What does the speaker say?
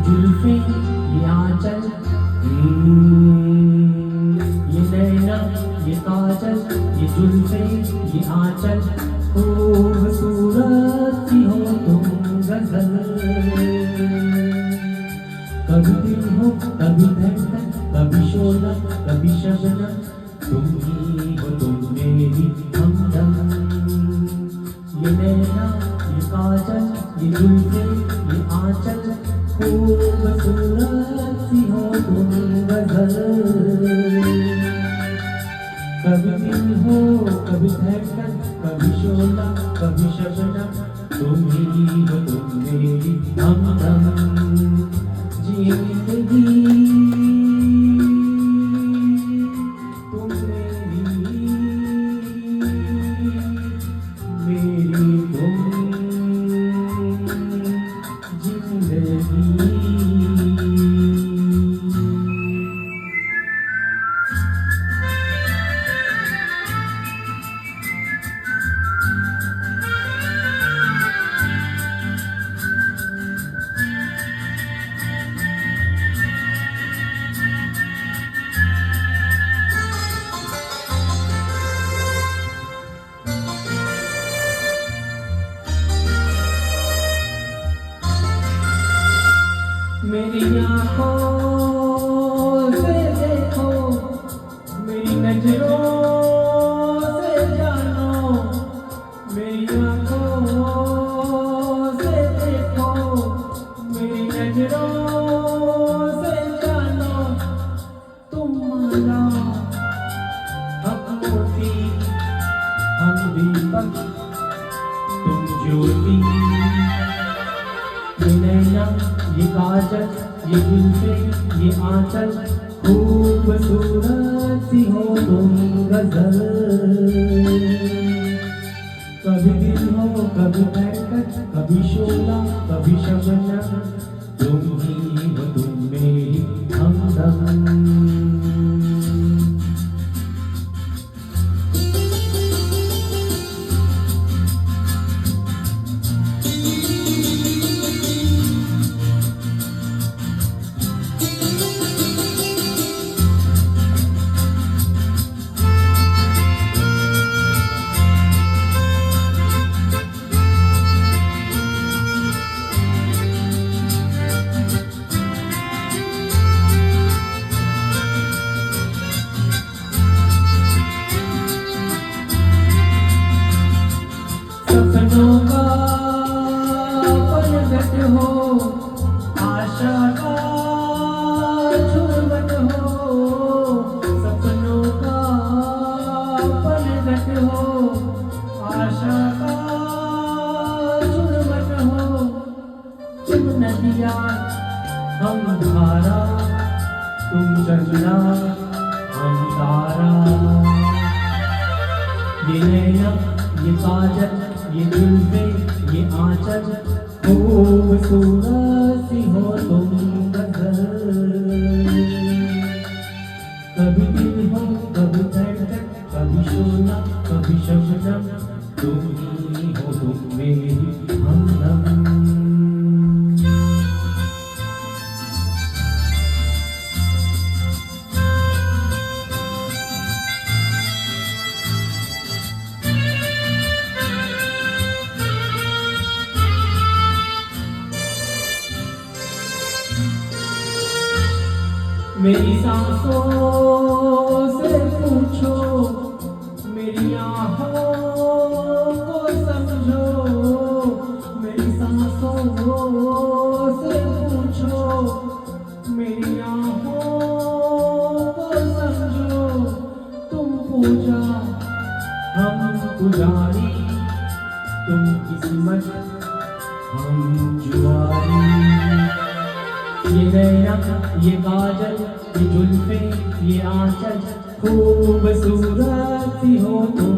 जुल्फे ये आंचल, ये नैना ये काजल, ये जुल्फे ये आंचल, खूबसूरत सी हो तुम गजल। कभी दिल हो कभी धड़कन, कभी शोला कभी शबनम, तुम ही हो तुम मेरी हमदम। ये नैना ये काजल, ये जुल्फे ये आंचल, खूबसूरत सी हो तुम गजल। कभी दिल हो कभी धड़कन, कभी शोला कभी शबनम, तुम ही हो तुम मेरी हमदम। जिंदगी तुम मेरी, मेरी तुम जिंदगी। मेरी आँखों से देखो, मेरी नजरों से जानो, मेरी आँखों से देखो, मेरी नजरों से जानो, तुम माला हम मोती, हम दीपक तुम ज्योति। ये नैना ये काजल, ये जुल्फे ये आंचल, खूबसूरत सी हो तुम गजल। कभी दिल हो कभी धड़कन, कभी शोला कभी शबनम, तुम ही हो तुम मेरी हमदम। सपनों का पलट हो, आशा का झुरमुट हो। सपनों का पलट हो, आशा का झुरमुट हो। तुम नदिया हम धारा, तुम चंदा हम तारा। ये नैना ये काजल, ये जुल्फे ये आंचल, खूबसूरत सी हो तुम गजल। कभी दिल हो कभी धड़कन, कभी शोला कभी शबनम, तुम ही हो तुम मेरी हमदम। मेरी सांसों से पूछो, मेरी आहों को समझो। मेरी सांसों से पूछो, मेरी आहों को समझो। तुम पूजा हम पुजारी, तुम किस्मत हम जुआरी। ये नैना ये काजल, ये जुल्फे ये आंचल, खूबसूरत सी हो तुम